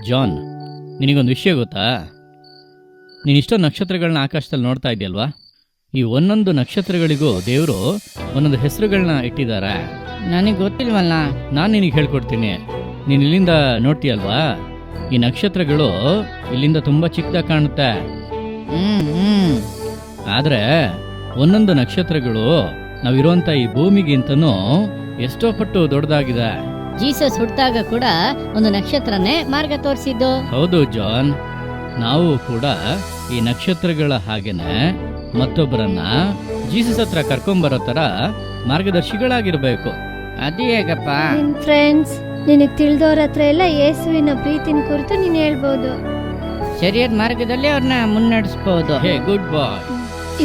ಜಾನ್, ನಿನಗೊಂದು ವಿಷಯ ಗೊತ್ತಾ? ನೀನಿಷ್ಟೋ ನಕ್ಷತ್ರಗಳನ್ನ ಆಕಾಶದಲ್ಲಿ ನೋಡ್ತಾ ಇದೆಯಲ್ವಾ? ಈ ಒಂದೊಂದು ನಕ್ಷತ್ರಗಳಿಗೂ ದೇವರು ಒಂದೊಂದು ಹೆಸರುಗಳನ್ನ ಇಟ್ಟಿದ್ದಾರೆ. ನನಗೆ ಗೊತ್ತಿಲ್ವಲ್ಲ. ನಾನು ನಿನಗೆ ಹೇಳ್ಕೊಡ್ತೀನಿ. ನೀನು ಇಲ್ಲಿಂದ ನೋಡ್ತೀಯಲ್ವಾ? ಈ ನಕ್ಷತ್ರಗಳು ಇಲ್ಲಿಂದ ತುಂಬಾ ಚಿಕ್ಕದಾಗಿ ಕಾಣುತ್ತೆ. ಆದ್ರೆ ಒಂದೊಂದು ನಕ್ಷತ್ರಗಳು ನಾವಿರುವಂತ ಈ ಭೂಮಿಗಿಂತನೂ ಎಷ್ಟೋ ಪಟ್ಟು ದೊಡ್ಡದಾಗಿದೆ. ಜೀಸಸ್ ಹುಟ್ಟಾಗ ಕೂಡ ಒಂದು ನಕ್ಷತ್ರನೇ ಮಾರ್ಗ ತೋರಿಸಿದ್ದು. ಹೌದು ಜಾನ್, ನಾವು ಕೂಡ ಈ ನಕ್ಷತ್ರಗಳ ಹಾಗೇನೆ ಮತ್ತೊಬ್ಬರನ್ನ ಜೀಸಸ್ ಹತ್ರ ಕರ್ಕೊಂಬರೋ ತರ ಮಾರ್ಗದರ್ಶಿಗಳಾಗಿರ್ಬೇಕು. ಅದು ಹೇಗಪ್ಪ? ನಿನ್ ಫ್ರೆಂಡ್ಸ್, ನಿನಗ್ ತಿಳಿದವ್ರ ಹತ್ರ ಎಲ್ಲ ಯೇಸುವಿನ ಪ್ರೀತಿನ ಕುರಿತು ನೀನ್ ಹೇಳ್ಬೋದು. ಸರಿಯಾದ ಮಾರ್ಗದಲ್ಲಿ ಅವ್ರನ್ನ ಮುನ್ನಡೆಸ್ಬೋದು. ಹೇ, ಗುಡ್ ಬಾಯ್.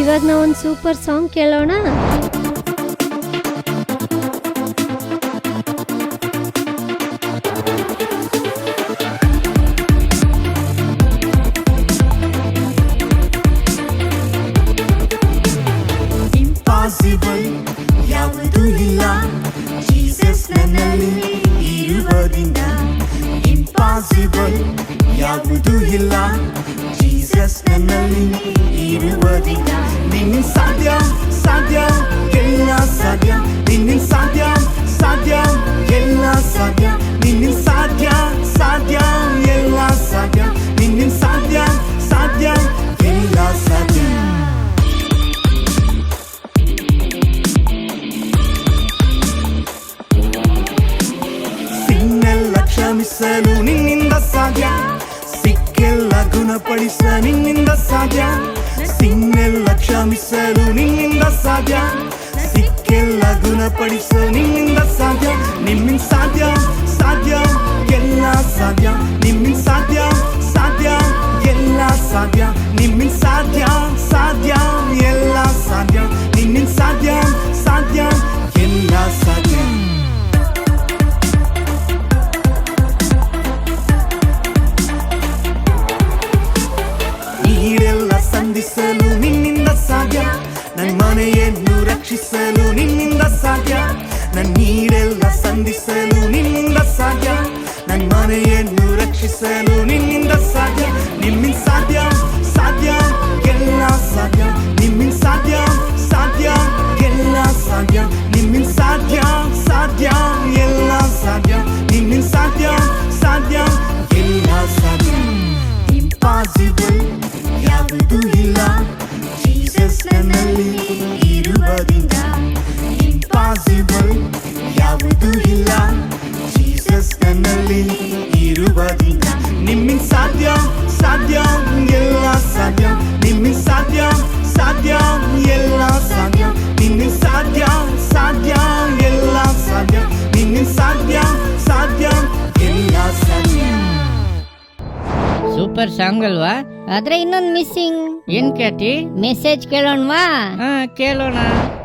ಇವಾಗ ನಾವು ಒಂದು ಸೂಪರ್ ಸಾಂಗ್ ಕೇಳೋಣ. ಇಂಪಾಸಿಬಲ್ ಯಾವುದು ಇಲ್ಲ, ಜೀಸಸ್ ನನ್ನಲ್ಲಿ ಇರುವುದರಿಂದ. ಇಂಪಾಸಿಬಲ್ ಇಲ್ಲ ಜೀಸಸ್ ನನ್ನಲ್ಲಿ ಇರುವುದಿಲ್ಲ ನಿನ್ನ ಸಾಧ್ಯ ಸಾಧ್ಯ ಎಲ್ಲ ಸಾಧ್ಯ ನಿನ್ನ ಸಾಧ್ಯ ಸಾಧ್ಯ ಎಲ್ಲ ಸಾಧ್ಯ ನಿನ್ನ ಸಾಧ್ಯ ಸಾಧ್ಯ ಎಲ್ಲ ಸಾಧ್ಯ ನಿನ್ನ ಸಾಧ್ಯ ಸಾಧ್ಯ ಎಲ್ಲ ಸಾಧ್ಯ ಸಿನ್ನೆಲ್ಲ ಕ್ಷಮಿಸಲು ನಿನ್ನಿಂದ ಸಾಧ್ಯ ಸಿಕ್ಕೆಲ್ಲ ಗುಣಪಡಿಸ ನಿನ್ನಿಂದ ಸಾಧ್ಯ ಸಿನ್ನೆಲ್ಲ ಕ್ಷಮಿಸಲು ನಿನ್ನಿಂದ ಸಾಧ್ಯ ಸಿಕ್ಕೆಲ್ಲ ಗುಣಪಡಿಸ ನಿನ್ನಿಂದ ಸಾಧ್ಯ ನಿಮ್ಮಿಂದ ಸಾಧ್ಯ ಸಾಧ್ಯ ಎಲ್ಲ ಸಾಧ್ಯ ನಿಮ್ಮಿಂದ ಸಾಧ್ಯ ಸಾಧ್ಯ ಎಲ್ಲ ಸಾಧ್ಯ ನಿಮ್ಮಿಂದ ಸಾಧ್ಯ ಸಾಧ್ಯ ಎಲ್ಲ ಸಾಧ್ಯ ನಿಮ್ಮಿಂದ ಸಾಧ್ಯ ಸಾಧ್ಯ ಎಲ್ಲ ಸಾಧ್ಯ ನೀರೆಲ್ಲ ಸಂಧಿಸಲು ನಿನ್ನಿಂದ ಸಾಧ್ಯ ನನ್ನ ಮನೆಯನ್ನು ರಕ್ಷಿಸಲು ನಿನ್ನಿಂದ ಸಾಧ್ಯ ನನ್ನ ನೀರೆಲ್ಲ ಸಂಧಿಸಲು ನಿನ್ನಿಂದ ಸಾಧ್ಯ ನನ್ನ ಮನೆಯನ್ನು ರಕ್ಷಿಸಲು ನಿನ್ನಿಂದ ಸಾಧ್ಯ ನಿಮ್ಮಿಂದ ಸಾಧ್ಯ ಸಾಧ್ಯ ಎಲ್ಲ ಸಾಧ್ಯ ನಿಮ್ಮಿಂದ ಸಾಧ್ಯ ಸಾಧ್ಯ ಎಲ್ಲ ಸಾಧ್ಯ ನಿಮ್ಮಿಂದ ಸಾಧ್ಯ ಸಾಧ್ಯ ಎಲ್ಲ ಸಾಧ್ಯ ನಿಮ್ಮಿಂದ ಸಾಧ್ಯ ಸಾಧ್ಯ ಎಲ್ಲ ಸಾಧ್ಯ ಇಂಪಾಸಿಬಲ್ ಯಾವುದು ಇಲ್ಲ ಜೀಸಸ್ ನನ್ನಲ್ಲಿ ಇರುವುದಿಲ್ಲ ಇಂಪಾಸಿಬಲ್ ಯಾವುದು ಇಲ್ಲ ಜೀಸಸ್ ನನ್ನಲ್ಲಿ ಇರುವುದಿಲ್ಲ ನಿಮ್ಮಿಂದ ಸಾಧ್ಯ ಸಾಧ್ಯ ಎಲ್ಲ ಸಾಧ್ಯ ನಿಮ್ಮಿಂದ ಸಾಧ್ಯ ಸಾಧ್ಯ ಎಲ್ಲ ಸಾಧ್ಯ ನಿಮ್ಮಿಂದ ಸಾಧ್ಯ ಸಾಧ್ಯ ಎಲ್ಲ ಸಾಧ್ಯ ನಿಮ್ಮಿಂದ ಸಾಧ್ಯ ಸಾಧ್ಯ ಎಲ್ಲ ಸಾಧ್ಯ ಸೂಪರ್ ಸಾಂಗ್ ಅಲ್ವಾ? ಆದ್ರೆ ಇನ್ನೊಂದು ಮಿಸ್ಸಿಂಗ್. ಏನ್ ಖ್ಯಾತಿ? ಮೆಸೇಜ್ ಕೇಳೋಣವಾ? ಹಾ ಕೇಳೋಣ.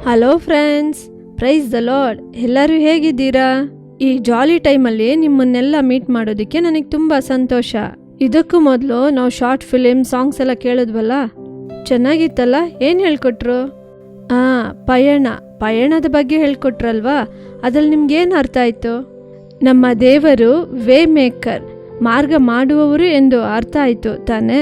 Hello friends, praise the lord. ಎಲ್ಲರೂ ಹೇಗಿದ್ದೀರಾ? ಈ ಜಾಲಿ ಟೈಮಲ್ಲಿ ನಿಮ್ಮನ್ನೆಲ್ಲ ಮೀಟ್ ಮಾಡೋದಕ್ಕೆ ನನಗೆ ತುಂಬ ಸಂತೋಷ. ಇದಕ್ಕೂ ಮೊದಲು ನಾವು ಶಾರ್ಟ್ ಫಿಲಿಮ್ ಸಾಂಗ್ಸ್ ಎಲ್ಲ ಕೇಳಿದ್ವಲ್ಲ, ಚೆನ್ನಾಗಿತ್ತಲ್ಲ? ಏನು ಹೇಳ್ಕೊಟ್ರು? ಪಯಣದ ಬಗ್ಗೆ ಹೇಳ್ಕೊಟ್ರಲ್ವಾ? ಅದ್ರಲ್ಲಿ ನಿಮ್ಗೇನು ಅರ್ಥ ಆಯಿತು? ನಮ್ಮ ದೇವರು ವೇ ಮೇಕರ್, ಮಾರ್ಗ ಮಾಡುವವರು ಎಂದು ಅರ್ಥ ಆಯಿತು ತಾನೇ?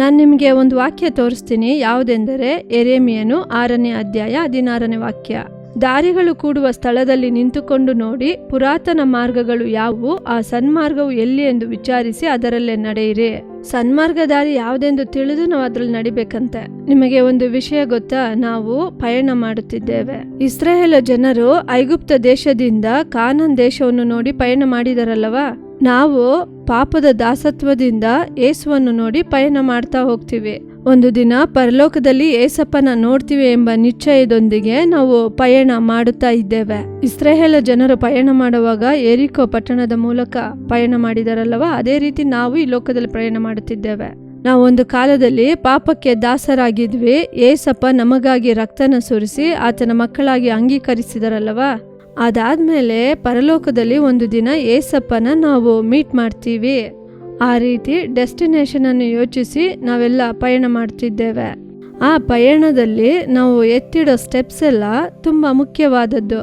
ನಾನು ನಿಮಗೆ ಒಂದು ವಾಕ್ಯ ತೋರಿಸ್ತೀನಿ. ಯಾವುದೆಂದರೆ ಯೆರೆಮೀಯನು 6ನೇ ಅಧ್ಯಾಯ 16ನೇ ವಾಕ್ಯ. ದಾರಿಗಳು ಕೂಡುವ ಸ್ಥಳದಲ್ಲಿ ನಿಂತುಕೊಂಡು ನೋಡಿ, ಪುರಾತನ ಮಾರ್ಗಗಳು ಯಾವುವು, ಆ ಸನ್ಮಾರ್ಗವು ಎಲ್ಲಿ ಎಂದು ವಿಚಾರಿಸಿ ಅದರಲ್ಲೇ ನಡೆಯಿರಿ. ಸನ್ಮಾರ್ಗ ದಾರಿ ಯಾವುದೆಂದು ತಿಳಿದು ನಾವು ಅದ್ರಲ್ಲಿ ನಡಿಬೇಕಂತೆ. ನಿಮಗೆ ಒಂದು ವಿಷಯ ಗೊತ್ತಾ? ನಾವು ಪಯಣ ಮಾಡುತ್ತಿದ್ದೇವೆ. ಇಸ್ರಾಯೇಲ್ ಜನರು ಐಗುಪ್ತ ದೇಶದಿಂದ ಕಾನಾನ್ ದೇಶವನ್ನು ನೋಡಿ ಪಯಣ ಮಾಡಿದರಲ್ಲವಾ? ನಾವು ಪಾಪದ ದಾಸತ್ವದಿಂದ ಯೇಸುವನ್ನು ನೋಡಿ ಪಯಣ ಮಾಡ್ತಾ ಹೋಗ್ತೀವಿ. ಒಂದು ದಿನ ಪರಲೋಕದಲ್ಲಿ ಯೇಸಪ್ಪನ ನೋಡ್ತೀವಿ ಎಂಬ ನಿಶ್ಚಯದೊಂದಿಗೆ ನಾವು ಪಯಣ ಮಾಡುತ್ತಾ ಇದ್ದೇವೆ. ಇಸ್ರಾಯೇಲ್ ಜನರು ಪಯಣ ಮಾಡುವಾಗ ಯೆರಿಕೋ ಪಟ್ಟಣದ ಮೂಲಕ ಪಯಣ ಮಾಡಿದರಲ್ಲವಾ? ಅದೇ ರೀತಿ ನಾವು ಈ ಲೋಕದಲ್ಲಿ ಪ್ರಯಾಣ ಮಾಡುತ್ತಿದ್ದೇವೆ. ನಾವು ಒಂದು ಕಾಲದಲ್ಲಿ ಪಾಪಕ್ಕೆ ದಾಸರಾಗಿದ್ವಿ. ಯೇಸಪ್ಪ ನಮಗಾಗಿ ರಕ್ತನ ಸುರಿಸಿ ಆತನ ಮಕ್ಕಳಾಗಿ ಅಂಗೀಕರಿಸಿದರಲ್ಲವಾ? ಅದಾದ್ಮೇಲೆ ಪರಲೋಕದಲ್ಲಿ ಒಂದು ದಿನ ಯೇಸಪ್ಪನ ನಾವು ಮೀಟ್ ಮಾಡ್ತೀವಿ. ಆ ರೀತಿ ಡೆಸ್ಟಿನೇಷನ್ ಅನ್ನು ಯೋಚಿಸಿ ನಾವೆಲ್ಲ ಪಯಣ ಮಾಡ್ತಿದ್ದೇವೆ. ಆ ಪಯಣದಲ್ಲಿ ನಾವು ಎತ್ತಿಡೋ ಸ್ಟೆಪ್ಸ್ ಎಲ್ಲ ತುಂಬಾ ಮುಖ್ಯವಾದದ್ದು.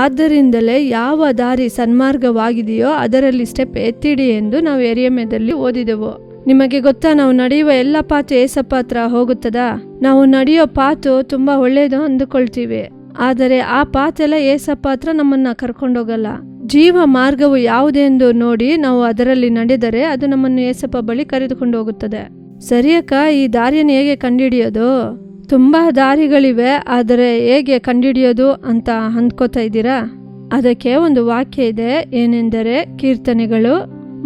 ಆದ್ದರಿಂದಲೇ ಯಾವ ದಾರಿ ಸನ್ಮಾರ್ಗವಾಗಿದೆಯೋ ಅದರಲ್ಲಿ ಸ್ಟೆಪ್ ಎತ್ತಿಡಿ ಎಂದು ನಾವು ಯೆರೆಮೀಯದಲ್ಲಿ ಓದಿದೆವು. ನಿಮಗೆ ಗೊತ್ತಾ, ನಾವು ನಡೆಯುವ ಎಲ್ಲ ಪಾತು ಯೇಸಪ್ಪ ಹತ್ರ ಹೋಗುತ್ತದಾ? ನಾವು ನಡೆಯೋ ಪಾತು ತುಂಬಾ ಒಳ್ಳೇದು ಅಂದುಕೊಳ್ತೀವಿ, ಆದರೆ ಆ ಪಾತೆಲ್ಲ ಯೇಸಪ್ಪ ಹತ್ರ ನಮ್ಮನ್ನ ಕರ್ಕೊಂಡೋಗಲ್ಲ. ಜೀವ ಮಾರ್ಗವು ಯಾವುದೆಂದು ನೋಡಿ ನಾವು ಅದರಲ್ಲಿ ನಡೆದರೆ ಅದು ನಮ್ಮನ್ನು ಯೇಸಪ್ಪ ಬಳಿ ಕರೆದುಕೊಂಡು ಹೋಗುತ್ತದೆ. ಸರಿಯಕ್ಕ? ಈ ದಾರಿಯನ್ನು ಹೇಗೆ ಕಂಡುಹಿಡಿಯೋದು? ತುಂಬಾ ದಾರಿಗಳಿವೆ, ಆದರೆ ಹೇಗೆ ಕಂಡುಹಿಡಿಯೋದು ಅಂತ ಅಂದ್ಕೋತಾ ಇದ್ದೀರಾ? ಅದಕ್ಕೆ ಒಂದು ವಾಕ್ಯ ಇದೆ. ಏನೆಂದರೆ ಕೀರ್ತನೆಗಳು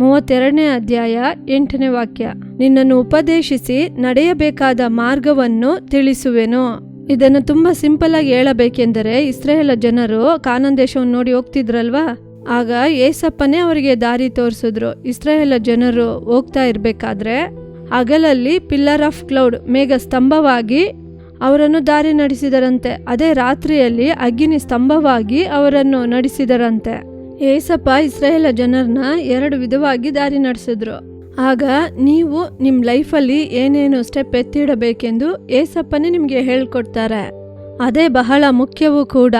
32ನೇ ಅಧ್ಯಾಯ 8ನೇ ವಾಕ್ಯ. ನಿನ್ನನ್ನು ಉಪದೇಶಿಸಿ ನಡೆಯಬೇಕಾದ ಮಾರ್ಗವನ್ನು ತಿಳಿಸುವೆನು. ಇದನ್ನು ತುಂಬಾ ಸಿಂಪಲ್ ಆಗಿ ಹೇಳಬೇಕೆಂದರೆ, ಇಸ್ರಾಯೇಲ್ ಜನರು ಕಾನಾನ್ ದೇಶವನ್ನು ನೋಡಿ ಹೋಗ್ತಿದ್ರಲ್ವಾ? ಆಗ ಯೇಸಪ್ಪನೇ ಅವರಿಗೆ ದಾರಿ ತೋರಿಸಿದ್ರು. ಇಸ್ರಾಯೇಲ್ ಜನರು ಹೋಗ್ತಾ ಇರ್ಬೇಕಾದ್ರೆ ಹಗಲಲ್ಲಿ ಪಿಲ್ಲರ್ ಆಫ್ ಕ್ಲೌಡ್, ಮೇಘ ಸ್ತಂಭವಾಗಿ ಅವರನ್ನು ದಾರಿ ನಡೆಸಿದರಂತೆ. ಅದೇ ರಾತ್ರಿಯಲ್ಲಿ ಅಗ್ನಿ ಸ್ತಂಭವಾಗಿ ಅವರನ್ನು ನಡೆಸಿದರಂತೆ. ಯೇಸಪ್ಪ ಇಸ್ರಾಯೇಲ್ ಜನರನ್ನ 2 ವಿಧವಾಗಿ ದಾರಿ ನಡೆಸಿದ್ರು. ಆಗ ನೀವು ನಿಮ್ಮ ಲೈಫಲ್ಲಿ ಏನೇನು ಸ್ಟೆಪ್ ಎತ್ತಿಡಬೇಕೆಂದು ಯೇಸಪ್ಪನೇ ನಿಮಗೆ ಹೇಳ್ಕೊಡ್ತಾರೆ. ಅದೇ ಬಹಳ ಮುಖ್ಯವೂ ಕೂಡ.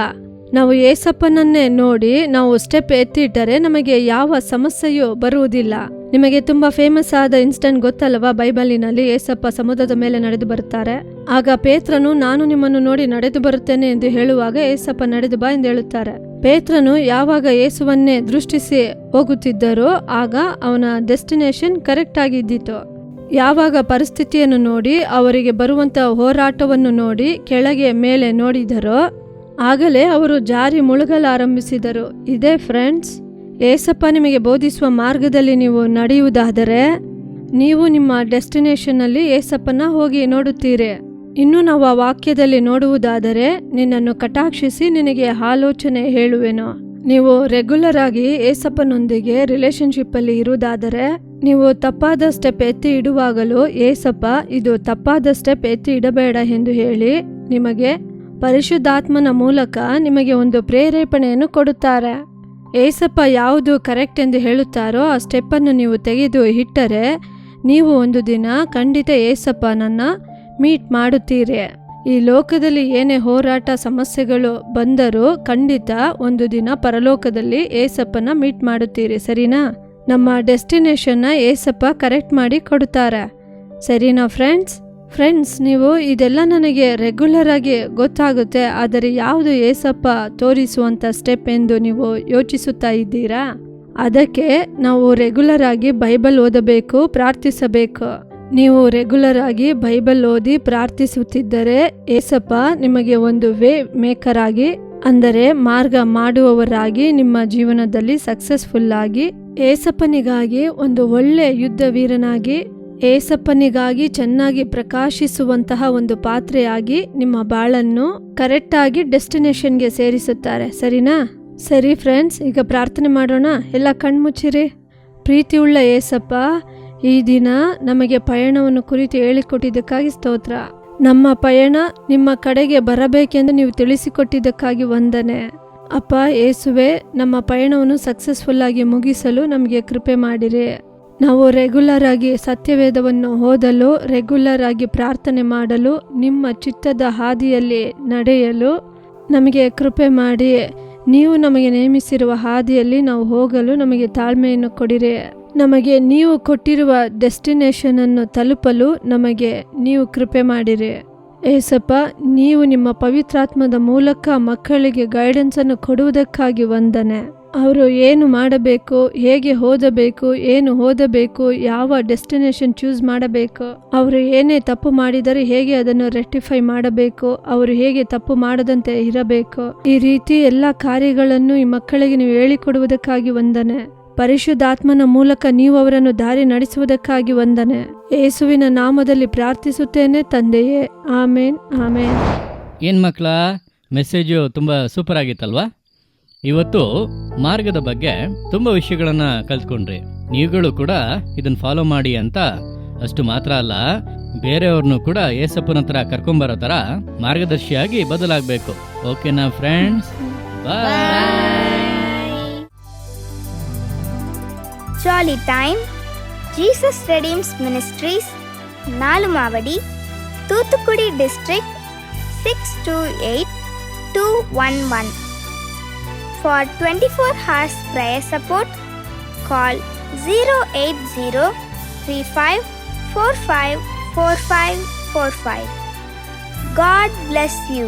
ನಾವು ಯೇಸಪ್ಪನನ್ನೇ ನೋಡಿ ನಾವು ಸ್ಟೆಪ್ ಎತ್ತಿಟ್ಟರೆ ನಮಗೆ ಯಾವ ಸಮಸ್ಯೆಯೂ ಬರುವುದಿಲ್ಲ. ನಿಮಗೆ ತುಂಬಾ ಫೇಮಸ್ ಆದ ಇನ್ಸ್ಟೆಂಟ್ ಗೊತ್ತಲ್ವಾ? ಬೈಬಲಿನಲ್ಲಿ ಏಸಪ್ಪ ಸಮುದ್ರದ ಮೇಲೆ ನಡೆದು ಬರುತ್ತಾರೆ. ಆಗ ಪೇತ್ರನು, ನಾನು ನಿಮ್ಮನ್ನು ನೋಡಿ ನಡೆದು ಬರುತ್ತೇನೆ ಎಂದು ಹೇಳುವಾಗ ಏಸಪ್ಪ ನಡೆದು ಬಾ ಎಂದು ಹೇಳುತ್ತಾರೆ. ಪೇತ್ರನು ಯಾವಾಗ ಯೇಸುವನ್ನೇ ದೃಷ್ಟಿಸಿ ಹೋಗುತ್ತಿದ್ದರೋ ಆಗ ಅವನ ಡೆಸ್ಟಿನೇಷನ್ ಕರೆಕ್ಟ್ ಆಗಿದ್ದಿತು. ಯಾವಾಗ ಪರಿಸ್ಥಿತಿಯನ್ನು ನೋಡಿ, ಅವರಿಗೆ ಬರುವಂತಹ ಹೋರಾಟವನ್ನು ನೋಡಿ ಕೆಳಗೆ ಮೇಲೆ ನೋಡಿದರೋ ಆಗಲೇ ಅವರು ಜಾರಿ ಮುಳುಗಲಾರಂಭಿಸಿದರು. ಇದೇ ಫ್ರೆಂಡ್ಸ್, ಏಸಪ್ಪ ನಿಮಗೆ ಬೋಧಿಸುವ ಮಾರ್ಗದಲ್ಲಿ ನೀವು ನಡೆಯುವುದಾದರೆ ನೀವು ನಿಮ್ಮ ಡೆಸ್ಟಿನೇಷನ್ನಲ್ಲಿ ಏಸಪ್ಪನ ಹೋಗಿ ನೋಡುತ್ತೀರಿ. ಇನ್ನು ನಾವು ಆ ವಾಕ್ಯದಲ್ಲಿ ನೋಡುವುದಾದರೆ, ನಿನ್ನನ್ನು ಕಟಾಕ್ಷಿಸಿ ನಿನಗೆ ಆಲೋಚನೆ ಹೇಳುವೆನು. ನೀವು ರೆಗ್ಯುಲರ್ ಆಗಿ ಏಸಪ್ಪನೊಂದಿಗೆ ರಿಲೇಶನ್ಶಿಪ್ಪಲ್ಲಿ ಇರುವುದಾದರೆ, ನೀವು ತಪ್ಪಾದ ಸ್ಟೆಪ್ ಎತ್ತಿ ಇಡುವಾಗಲೂ ಏಸಪ್ಪ ಇದು ತಪ್ಪಾದ ಸ್ಟೆಪ್ ಎತ್ತಿ ಇಡಬೇಡ ಎಂದು ಹೇಳಿ ನಿಮಗೆ ಪರಿಶುದ್ಧಾತ್ಮನ ಮೂಲಕ ನಿಮಗೆ ಒಂದು ಪ್ರೇರೇಪಣೆಯನ್ನು ಕೊಡುತ್ತಾರೆ. ಏಸಪ್ಪ ಯಾವುದು ಕರೆಕ್ಟ್ ಎಂದು ಹೇಳುತ್ತಾರೋ ಆ ಸ್ಟೆಪ್ಪನ್ನು ನೀವು ತೆಗೆದು ಇಟ್ಟರೆ ನೀವು ಒಂದು ದಿನ ಖಂಡಿತ ಏಸಪ್ಪನನ್ನು ಮೀಟ್ ಮಾಡುತ್ತೀರಿ. ಈ ಲೋಕದಲ್ಲಿ ಏನೇ ಹೋರಾಟ ಸಮಸ್ಯೆಗಳು ಬಂದರೂ ಖಂಡಿತ ಒಂದು ದಿನ ಪರಲೋಕದಲ್ಲಿ ಏಸಪ್ಪನ ಮೀಟ್ ಮಾಡುತ್ತೀರಿ. ಸರಿನಾ? ನಮ್ಮ ಡೆಸ್ಟಿನೇಷನ್ನ ಏಸಪ್ಪ ಕರೆಕ್ಟ್ ಮಾಡಿ ಕೊಡುತ್ತಾರೆ. ಸರಿನಾ ಫ್ರೆಂಡ್ಸ್, ನೀವು ಇದೆಲ್ಲ ನನಗೆ ರೆಗ್ಯುಲರ್ ಆಗಿ ಗೊತ್ತಾಗುತ್ತೆ, ಆದರೆ ಯಾವುದು ಏಸಪ್ಪ ತೋರಿಸುವಂಥ ಸ್ಟೆಪ್ ಎಂದು ನೀವು ಯೋಚಿಸುತ್ತಾ ಇದ್ದೀರಾ? ಅದಕ್ಕೆ ನಾವು ರೆಗ್ಯುಲರ್ ಆಗಿ ಬೈಬಲ್ ಓದಬೇಕು, ಪ್ರಾರ್ಥಿಸಬೇಕು. ನೀವು ರೆಗ್ಯುಲರ್ ಆಗಿ ಬೈಬಲ್ ಓದಿ ಪ್ರಾರ್ಥಿಸುತ್ತಿದ್ದರೆ ಏಸಪ್ಪ ನಿಮಗೆ ಒಂದು ವೇ ಮೇಕರ್ ಆಗಿ, ಅಂದರೆ ಮಾರ್ಗ ಮಾಡುವವರಾಗಿ, ನಿಮ್ಮ ಜೀವನದಲ್ಲಿ ಸಕ್ಸಸ್ಫುಲ್ ಆಗಿ, ಏಸಪ್ಪನಿಗಾಗಿ ಒಂದು ಒಳ್ಳೆ ಯುದ್ಧ ವೀರನಾಗಿ, ಏಸಪ್ಪನಿಗಾಗಿ ಚೆನ್ನಾಗಿ ಪ್ರಕಾಶಿಸುವಂತಹ ಒಂದು ಪಾತ್ರೆಯಾಗಿ ನಿಮ್ಮ ಬಾಳನ್ನು ಕರೆಕ್ಟಾಗಿ ಡೆಸ್ಟಿನೇಷನ್ಗೆ ಸೇರಿಸುತ್ತಾರೆ. ಸರಿನಾ? ಸರಿ ಫ್ರೆಂಡ್ಸ್, ಈಗ ಪ್ರಾರ್ಥನೆ ಮಾಡೋಣ. ಎಲ್ಲ ಕಣ್ಮುಚ್ಚಿರಿ. ಪ್ರೀತಿಯುಳ್ಳ ಏಸಪ್ಪ, ಈ ದಿನ ನಮಗೆ ಪಯಣವನ್ನು ಕುರಿತು ಹೇಳಿಕೊಟ್ಟಿದ್ದಕ್ಕಾಗಿ ಸ್ತೋತ್ರ. ನಮ್ಮ ಪಯಣ ನಿಮ್ಮ ಕಡೆಗೆ ಬರಬೇಕೆಂದು ನೀವು ತಿಳಿಸಿಕೊಟ್ಟಿದ್ದಕ್ಕಾಗಿ ವಂದನೆ. ಅಪ್ಪ ಯೇಸುವೆ, ನಮ್ಮ ಪಯಣವನ್ನು ಸಕ್ಸಸ್ಫುಲ್ ಆಗಿ ಮುಗಿಸಲು ನಮಗೆ ಕೃಪೆ ಮಾಡಿರಿ. ನಾವು ರೆಗ್ಯುಲರ್ ಆಗಿ ಸತ್ಯವೇದವನ್ನು ಓದಲು, ರೆಗ್ಯುಲರ್ ಆಗಿ ಪ್ರಾರ್ಥನೆ ಮಾಡಲು, ನಿಮ್ಮ ಚಿತ್ತದ ಹಾದಿಯಲ್ಲಿ ನಡೆಯಲು ನಮಗೆ ಕೃಪೆ ಮಾಡಿ, ನೀವು ನಮಗೆ ನೇಮಿಸಿರುವ ಹಾದಿಯಲ್ಲಿ ನಾವು ಹೋಗಲು ನಮಗೆ ತಾಳ್ಮೆಯನ್ನು ಕೊಡಿರಿ. ನಮಗೆ ನೀವು ಕೊಟ್ಟಿರುವ ಡೆಸ್ಟಿನೇಷನನ್ನು ತಲುಪಲು ನಮಗೆ ನೀವು ಕೃಪೆ ಮಾಡಿರಿ. ಏಸಪ್ಪ, ನೀವು ನಿಮ್ಮ ಪವಿತ್ರಾತ್ಮದ ಮೂಲಕ ಮಕ್ಕಳಿಗೆ ಗೈಡೆನ್ಸನ್ನು ಕೊಡುವುದಕ್ಕಾಗಿ ವಂದನೆ. ಅವರು ಏನು ಮಾಡಬೇಕು, ಹೇಗೆ ಓದಬೇಕು, ಏನು ಓದಬೇಕು, ಯಾವ ಡೆಸ್ಟಿನೇಷನ್ ಚೂಸ್ ಮಾಡಬೇಕು, ಅವರು ಏನೇ ತಪ್ಪು ಮಾಡಿದರೆ ಹೇಗೆ ಅದನ್ನು ರೆಕ್ಟಿಫೈ ಮಾಡಬೇಕು, ಅವರು ಹೇಗೆ ತಪ್ಪು ಮಾಡದಂತೆ ಇರಬೇಕು, ಈ ರೀತಿ ಎಲ್ಲ ಕಾರ್ಯಗಳನ್ನು ಈ ಮಕ್ಕಳಿಗೆ ನೀವು ಹೇಳಿಕೊಡುವುದಕ್ಕಾಗಿ ವಂದನೆ. ಪರಿಶುದ್ಧಾತ್ಮನ ಮೂಲಕ ನೀವು ಅವರನ್ನು ದಾರಿ ನಡೆಸುವುದಕ್ಕಾಗಿ ವಂದನೆ. ಯೇಸುವಿನ ನಾಮದಲ್ಲಿ ಪ್ರಾರ್ಥಿಸುತ್ತೇನೆ ತಂದೆಯೇ, ಆಮೇನ್ ಆಮೇನ್. ಏನು ಮಕ್ಕಳ, ಮೆಸೇಜು ತುಂಬ ಸೂಪರ್ ಆಗಿತ್ತಲ್ವಾ? ಇವತ್ತು ಮಾರ್ಗದ ಬಗ್ಗೆ ತುಂಬ ವಿಷಯಗಳನ್ನು ಕಲ್ತ್ಕೊಂಡ್ರಿ. ನೀವುಗಳು ಕೂಡ ಇದನ್ನು ಫಾಲೋ ಮಾಡಿ ಅಂತ ಅಷ್ಟು ಮಾತ್ರ ಅಲ್ಲ, ಬೇರೆಯವ್ರನ್ನೂ ಕೂಡ ಏಸಪ್ಪನ ಹತ್ರ ಕರ್ಕೊಂಬರೋ ಥರ ಮಾರ್ಗದರ್ಶಿಯಾಗಿ ಬದಲಾಗಬೇಕು. ಓಕೆನಾ friends? Bye. Jolly Time, Jesus Redeems Ministries, Nalumavadi, Thoothukudi District, 628211. For 24 hours prayer support, call 08035454545. God bless you.